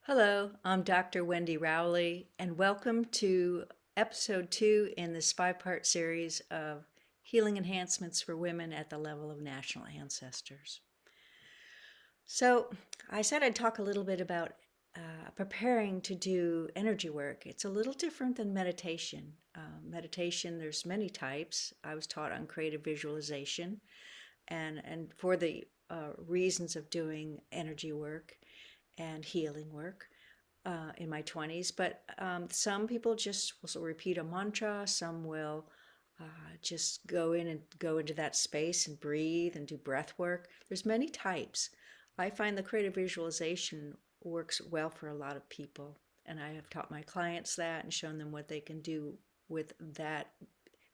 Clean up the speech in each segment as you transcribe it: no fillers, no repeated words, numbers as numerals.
Hello, I'm Dr. Wendy Rowley, and welcome to episode 2 in this 5-part series of healing enhancements for women at the level of national ancestors. So, I said I'd talk a little bit about preparing to do energy work. It's a little different than meditation. Meditation, there's many types. I was taught on creative visualization, and for the reasons of doing energy work and healing work in my 20s. But some people just will repeat a mantra. Some will just go in and go into that space and breathe and do breath work. There's many types. I find the creative visualization works well for a lot of people. And I have taught my clients that and shown them what they can do with that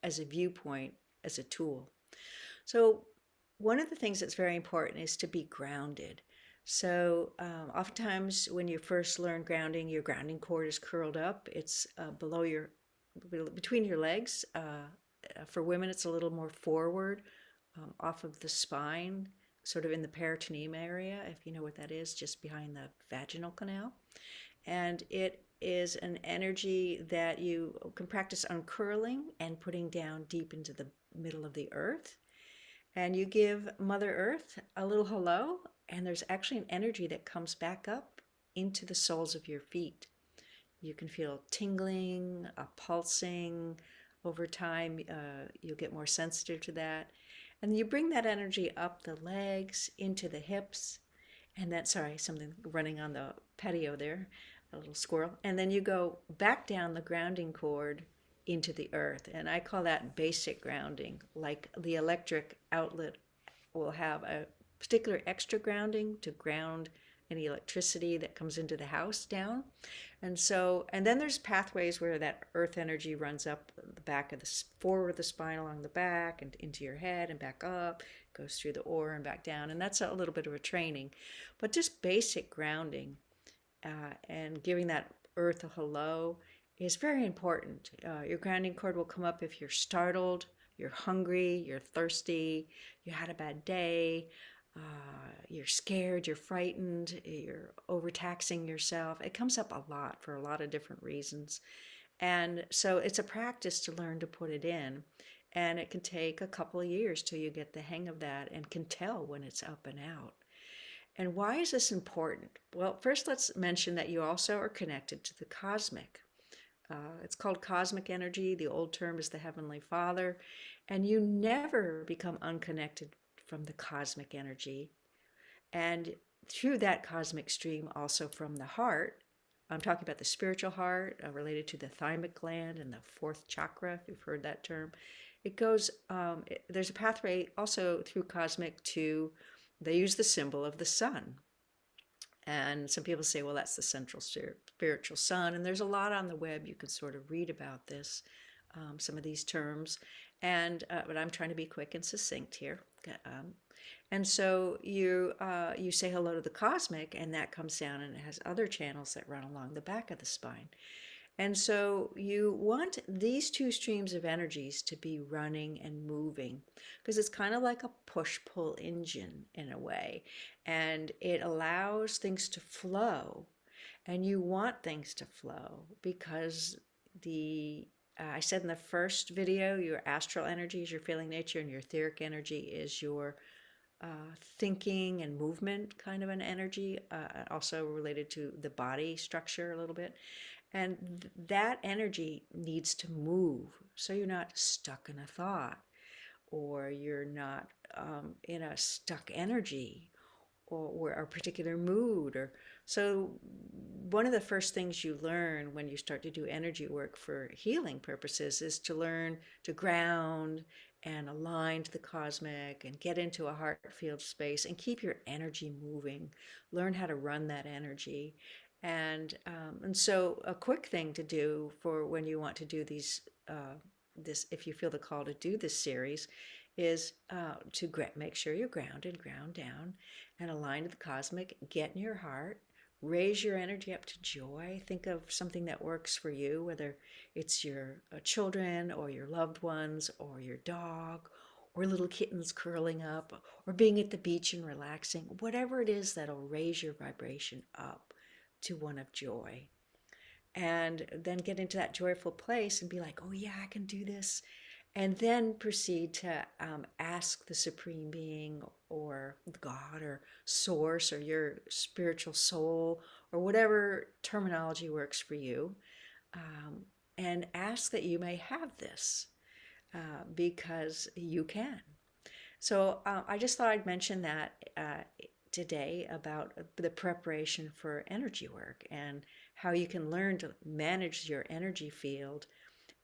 as a viewpoint, as a tool. So one of the things that's very important is to be grounded. So oftentimes when you first learn grounding, your grounding cord is curled up. It's between your legs. For women, it's a little more forward, off of the spine, sort of in the peritoneum area, if you know what that is, just behind the vaginal canal. And it is an energy that you can practice uncurling and putting down deep into the middle of the earth, and you give Mother Earth a little hello, and there's actually an energy that comes back up into the soles of your feet. You can feel tingling, a pulsing. Over time, you'll get more sensitive to that. And you bring that energy up the legs, into the hips, and then, sorry, something running on the patio there, a little squirrel. And then you go back down the grounding cord into the earth. And I call that basic grounding. Like the electric outlet will have a particular extra grounding to ground any electricity that comes into the house down. And then there's pathways where that earth energy runs up the back of the forward of the spine along the back and into your head and back up, goes through the aura and back down. And that's a little bit of a training. But just basic grounding and giving that earth a hello is very important. Your grounding cord will come up if you're startled, you're hungry, you're thirsty, you had a bad day, you're scared, you're frightened, you're overtaxing yourself. It comes up a lot for a lot of different reasons. And so it's a practice to learn to put it in. And it can take a couple of years till you get the hang of that and can tell when it's up and out. And why is this important? Well, first let's mention that you also are connected to the cosmic. It's called cosmic energy. The old term is the Heavenly Father. And you never become unconnected from the cosmic energy. And through that cosmic stream, also from the heart, I'm talking about the spiritual heart related to the thymic gland and the fourth chakra, if you've heard that term. It goes, there's a pathway also through cosmic to, they use the symbol of the sun. And some people say, well, that's the central spiritual sun. And there's a lot on the web. You can sort of read about this, some of these terms. But I'm trying to be quick and succinct here. And so you say hello to the cosmic, and that comes down and it has other channels that run along the back of the spine. And so you want these two streams of energies to be running and moving because it's kind of like a push-pull engine in a way. And it allows things to flow. And you want things to flow because I said in the first video, your astral energy is your feeling nature and your etheric energy is your thinking and movement kind of an energy, also related to the body structure a little bit. And that energy needs to move so you're not stuck in a thought or you're not in a stuck energy or a particular mood. Or so one of the first things you learn when you start to do energy work for healing purposes is to learn to ground and align to the cosmic and get into a heart field space and keep your energy moving. Learn how to run that energy. And so a quick thing to do for when you want to do this, if you feel the call to do this series, is to make sure you're grounded, ground down, and align to the cosmic. Get in your heart, raise your energy up to joy. Think of something that works for you, whether it's your children or your loved ones or your dog or little kittens curling up or being at the beach and relaxing. Whatever it is that'll raise your vibration up to one of joy. And then get into that joyful place and be like, oh yeah, I can do this. And then proceed to ask the Supreme Being or God or Source or your spiritual soul or whatever terminology works for you, um, and ask that you may have this, because you can. So I just thought I'd mention that today about the preparation for energy work and how you can learn to manage your energy field.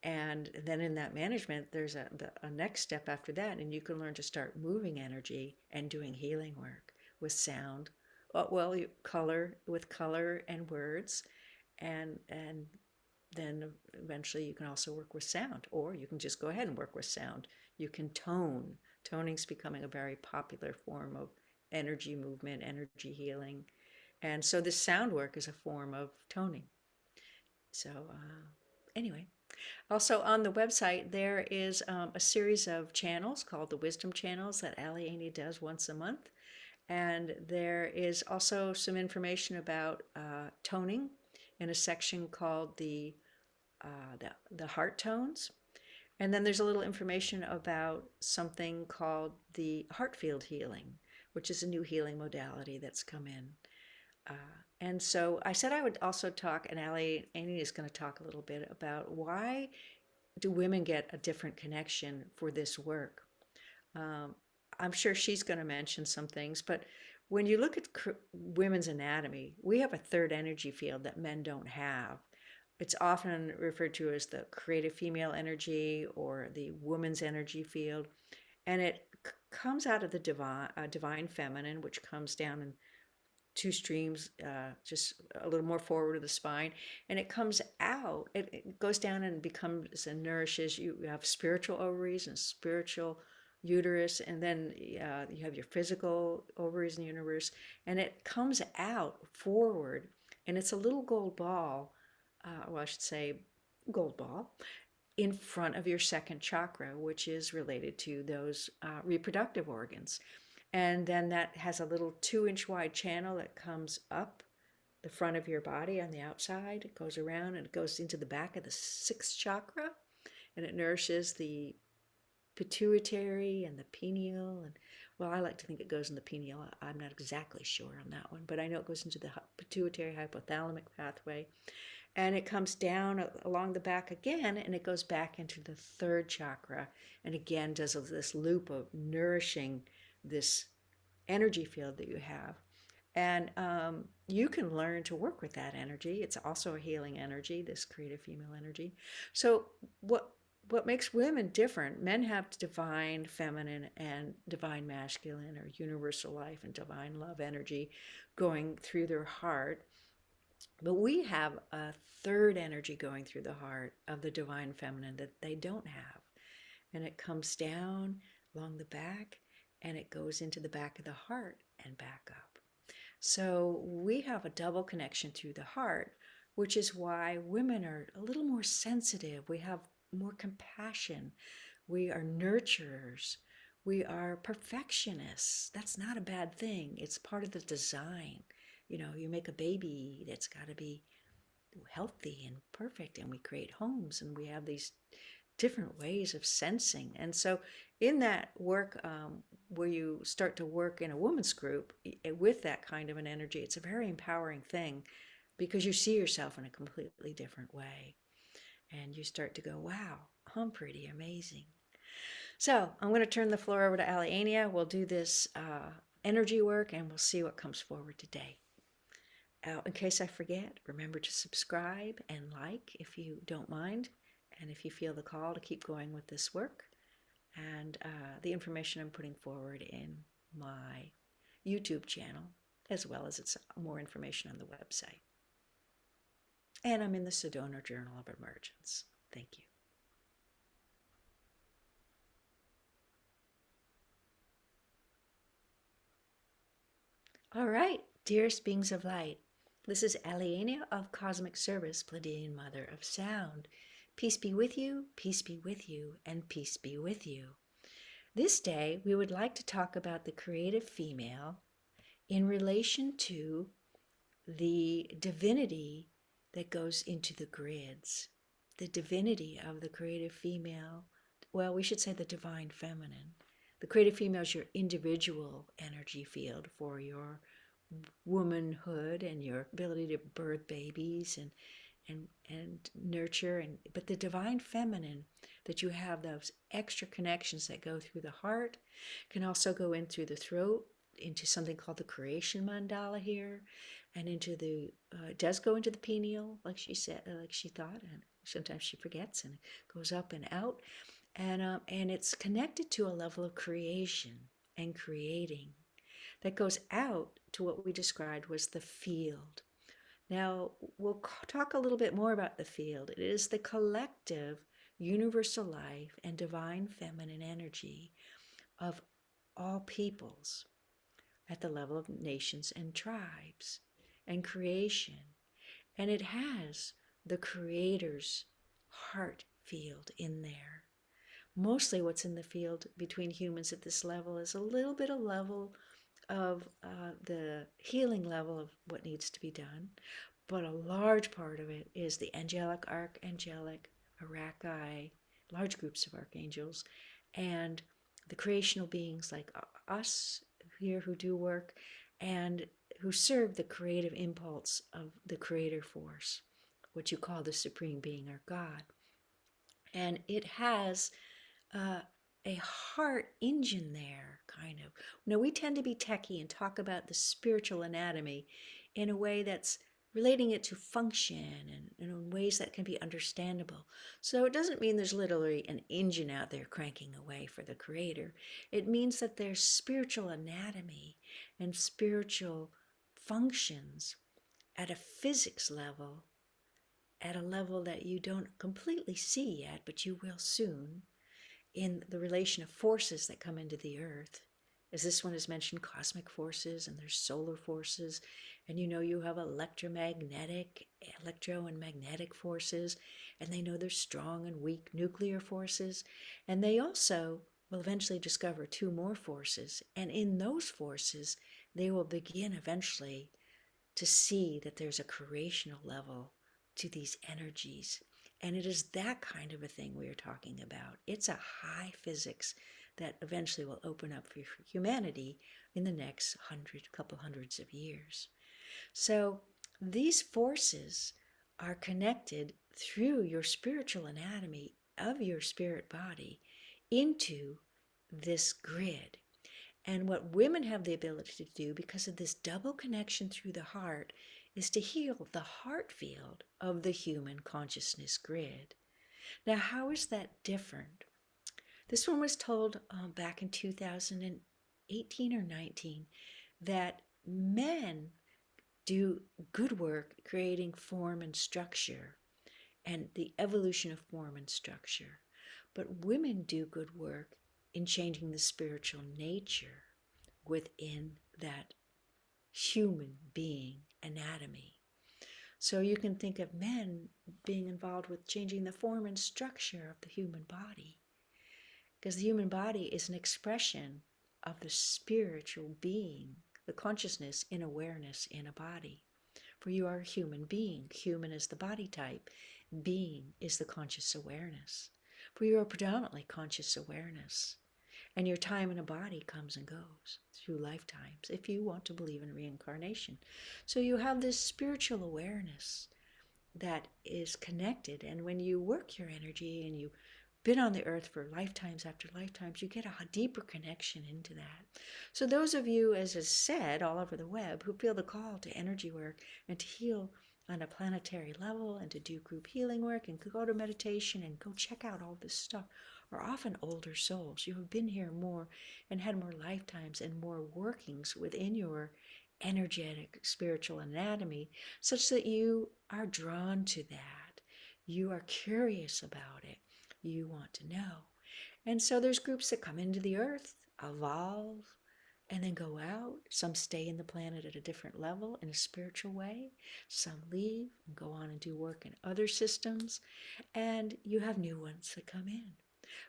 And then in that management, there's a next step after that, and you can learn to start moving energy and doing healing work with sound. Well, color with color and words, and then eventually you can also work with sound, or you can just go ahead and work with sound. You can tone. Toning's becoming a very popular form of energy movement, energy healing. And so this sound work is a form of toning. So anyway, also on the website, there is a series of channels called the Wisdom Channels that Aliania does once a month. And there is also some information about toning in a section called the heart tones. And then there's a little information about something called the heart field healing, which is a new healing modality that's come in. And so I said I would also talk, and Annie is going to talk a little bit about why do women get a different connection for this work. I'm sure she's going to mention some things, but when you look at women's anatomy, we have a third energy field that men don't have. It's often referred to as the creative female energy or the woman's energy field, and it comes out of the divine feminine, which comes down in two streams, just a little more forward of the spine, and it comes out. It goes down and becomes and nourishes. You have spiritual ovaries and spiritual uterus, and then you have your physical ovaries and uterus, and it comes out forward, and it's a little gold ball. Well, I should say gold ball in front of your second chakra, which is related to those reproductive organs. And then that has a little 2-inch wide channel that comes up the front of your body on the outside. It goes around and it goes into the back of the sixth chakra, and it nourishes the pituitary and the pineal. And well, I like to think it goes in the pineal. I'm not exactly sure on that one, but I know it goes into the pituitary hypothalamic pathway. And it comes down along the back again, and it goes back into the third chakra, and again does this loop of nourishing this energy field that you have. And you can learn to work with that energy. It's also a healing energy, this creative female energy. So what makes women different? Men have divine feminine and divine masculine, or universal life and divine love energy going through their heart. But we have a third energy going through the heart of the divine feminine that they don't have. And it comes down along the back, and it goes into the back of the heart and back up. So we have a double connection through the heart, which is why women are a little more sensitive. We have more compassion. We are nurturers. We are perfectionists. That's not a bad thing. It's part of the design. You know, you make a baby that's got to be healthy and perfect, and we create homes, and we have these different ways of sensing. And so in that work, where you start to work in a woman's group with that kind of an energy, it's a very empowering thing, because you see yourself in a completely different way, and you start to go, wow, I'm pretty amazing. So I'm going to turn the floor over to Aliania. We'll do this energy work, and we'll see what comes forward today. In case I forget, remember to subscribe and like if you don't mind, and if you feel the call to keep going with this work, and the information I'm putting forward in my YouTube channel, as well as it's more information on the website. And I'm in the Sedona Journal of Emergence. Thank you. All right, dearest beings of light, this is Aliania of Cosmic Service, Pleiadian Mother of Sound. Peace be with you, peace be with you, and peace be with you. This day, we would like to talk about the creative female in relation to the divinity that goes into the grids, the divinity of the creative female. Well, we should say the divine feminine. The creative female is your individual energy field for your womanhood and your ability to birth babies and nurture, but the divine feminine, that you have those extra connections that go through the heart, can also go in through the throat into something called the creation mandala here, and into the it does go into the pineal, like she said, like she thought, and sometimes she forgets, and it goes up and out, and it's connected to a level of creation and creating that goes out to what we described was the field. Now, we'll talk a little bit more about the field. It is the collective, universal life and divine feminine energy of all peoples at the level of nations and tribes and creation. And it has the Creator's heart field in there. Mostly what's in the field between humans at this level is a little bit of level of the healing level of what needs to be done, but a large part of it is the angelic, archangelic, arachai, large groups of archangels, and the creational beings like us here who do work and who serve the creative impulse of the creator force, what you call the supreme being or God. And it has a heart engine there, kind of. Now, we tend to be techie and talk about the spiritual anatomy in a way that's relating it to function and in ways that can be understandable. So it doesn't mean there's literally an engine out there cranking away for the creator. It means that there's spiritual anatomy and spiritual functions at a physics level, at a level that you don't completely see yet, but you will soon, in the relation of forces that come into the earth. As this one has mentioned, cosmic forces, and there's solar forces, and you have electro and magnetic forces, and they know there's strong and weak nuclear forces, and they also will eventually discover two more forces, and in those forces they will begin eventually to see that there's a creational level to these energies. And it is that kind of a thing we are talking about. It's a high physics that eventually will open up for humanity in the next couple hundreds of years. So these forces are connected through your spiritual anatomy of your spirit body into this grid. And what women have the ability to do, because of this double connection through the heart, is to heal the heart field of the human consciousness grid. Now, how is that different? This one was told back in 2018 or 19 that men do good work creating form and structure and the evolution of form and structure, but women do good work in changing the spiritual nature within that human being anatomy. So you can think of men being involved with changing the form and structure of the human body, because the human body is an expression of the spiritual being, the consciousness in awareness in a body. For you are a human being. Human is the body type. Being is the conscious awareness. For you are predominantly conscious awareness. And your time in a body comes and goes through lifetimes, if you want to believe in reincarnation. So you have this spiritual awareness that is connected. And when you work your energy and you've been on the earth for lifetimes after lifetimes, you get a deeper connection into that. So those of you, as is said all over the web, who feel the call to energy work and to heal on a planetary level and to do group healing work and go to meditation and go check out all this stuff, are often older souls. You have been here more and had more lifetimes and more workings within your energetic spiritual anatomy, such that you are drawn to that. You are curious about it. You want to know. And so there's groups that come into the earth, evolve, and then go out. Some stay in the planet at a different level in a spiritual way. Some leave and go on and do work in other systems. And you have new ones that come in.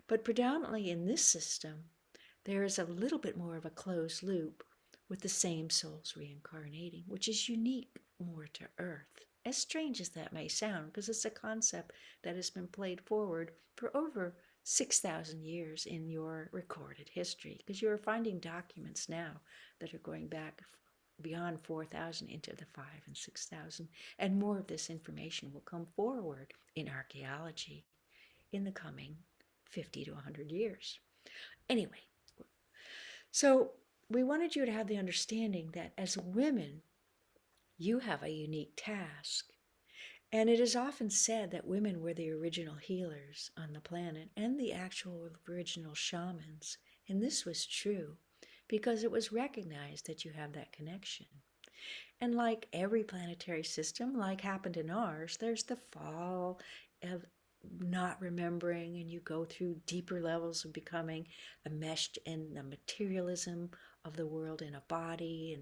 But predominantly in this system, there is a little bit more of a closed loop with the same souls reincarnating, which is unique more to earth. As strange as that may sound, because it's a concept that has been played forward for over 6,000 years in your recorded history, because you're finding documents now that are going back beyond 4,000 into the 5 and 6,000, and more of this information will come forward in archaeology in the coming 50 to 100 years. Anyway, so we wanted you to have the understanding that as women, you have a unique task. And it is often said that women were the original healers on the planet and the actual original shamans. And this was true because it was recognized that you have that connection. And like every planetary system, like happened in ours, there's the fall of not remembering, and you go through deeper levels of becoming enmeshed in the materialism of the world in a body,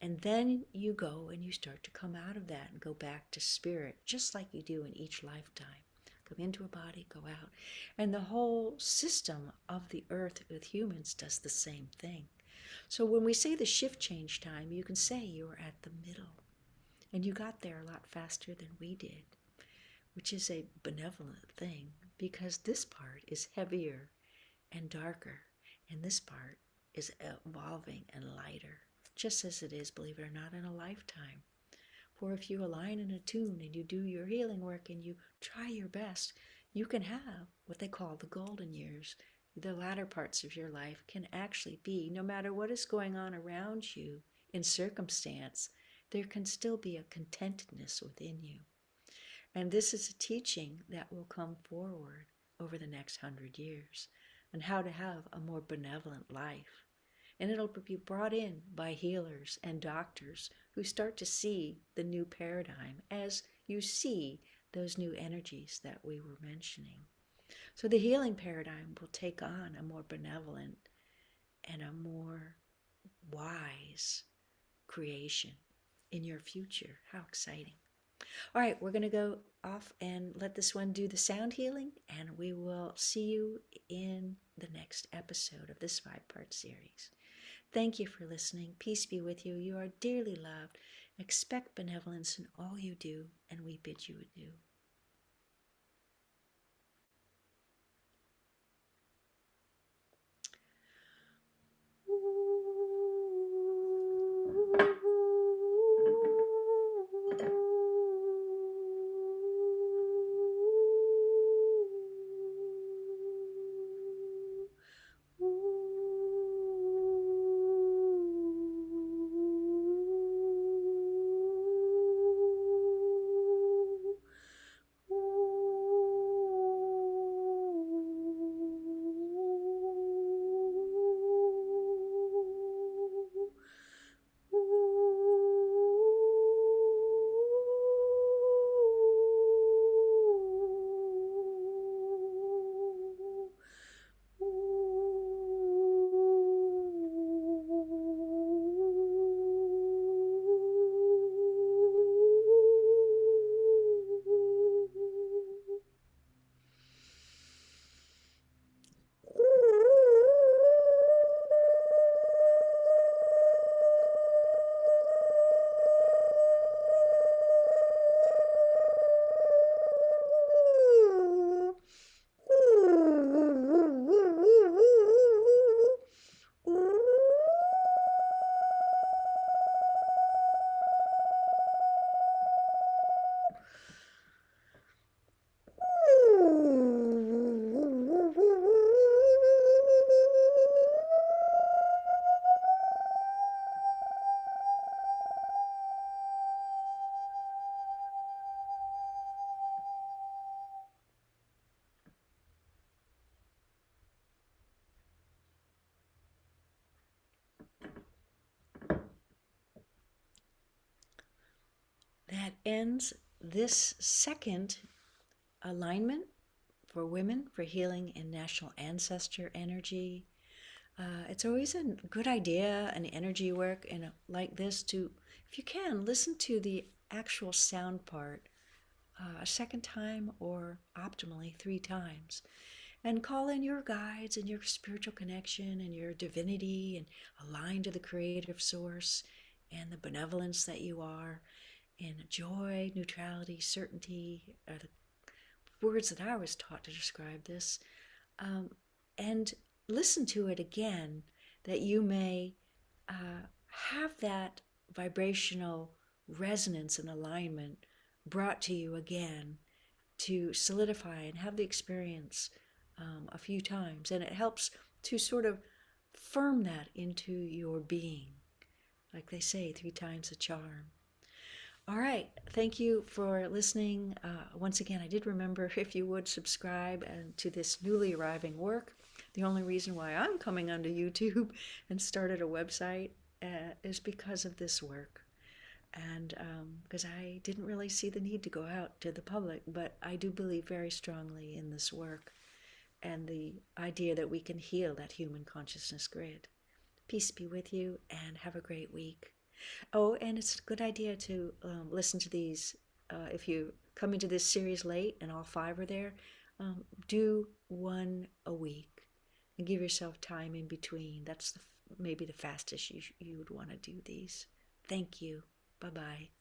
and then you go and you start to come out of that and go back to spirit, just like you do in each lifetime. Come into a body, go out. And the whole system of the earth with humans does the same thing. So when we say the shift change time, you can say you were at the middle. And you got there a lot faster than we did, which is a benevolent thing, because this part is heavier and darker, and this part is evolving and lighter, just as it is, believe it or not, in a lifetime. For if you align and attune and you do your healing work and you try your best, you can have what they call the golden years. The latter parts of your life can actually be, no matter what is going on around you in circumstance, there can still be a contentedness within you. And this is a teaching that will come forward over the next 100 years on how to have a more benevolent life. And it'll be brought in by healers and doctors who start to see the new paradigm as you see those new energies that we were mentioning. So the healing paradigm will take on a more benevolent and a more wise creation in your future. How exciting. All right, we're going to go off and let this one do the sound healing, and we will see you in the next episode of this 5-part series. Thank you for listening. Peace be with you. You are dearly loved. Expect benevolence in all you do, and we bid you adieu. That ends this second alignment for women for healing in national ancestor energy. It's always a good idea, an energy work like this, to, if you can, listen to the actual sound part a second time, or optimally 3 times, and call in your guides and your spiritual connection and your divinity, and align to the creative source and the benevolence that you are, in joy, neutrality, certainty are the words that I was taught to describe this. And listen to it again, that you may have that vibrational resonance and alignment brought to you again to solidify and have the experience a few times. And it helps to sort of firm that into your being. Like they say, 3 times a charm. All right. Thank you for listening. Once again, I did remember if you would subscribe to this newly arriving work. The only reason why I'm coming onto YouTube and started a website is because of this work. And because I didn't really see the need to go out to the public, but I do believe very strongly in this work and the idea that we can heal that human consciousness grid. Peace be with you, and have a great week. Oh, and it's a good idea to listen to these. If you come into this series late and all 5 are there, do 1 a week and give yourself time in between. That's maybe the fastest you would want to do these. Thank you. Bye-bye.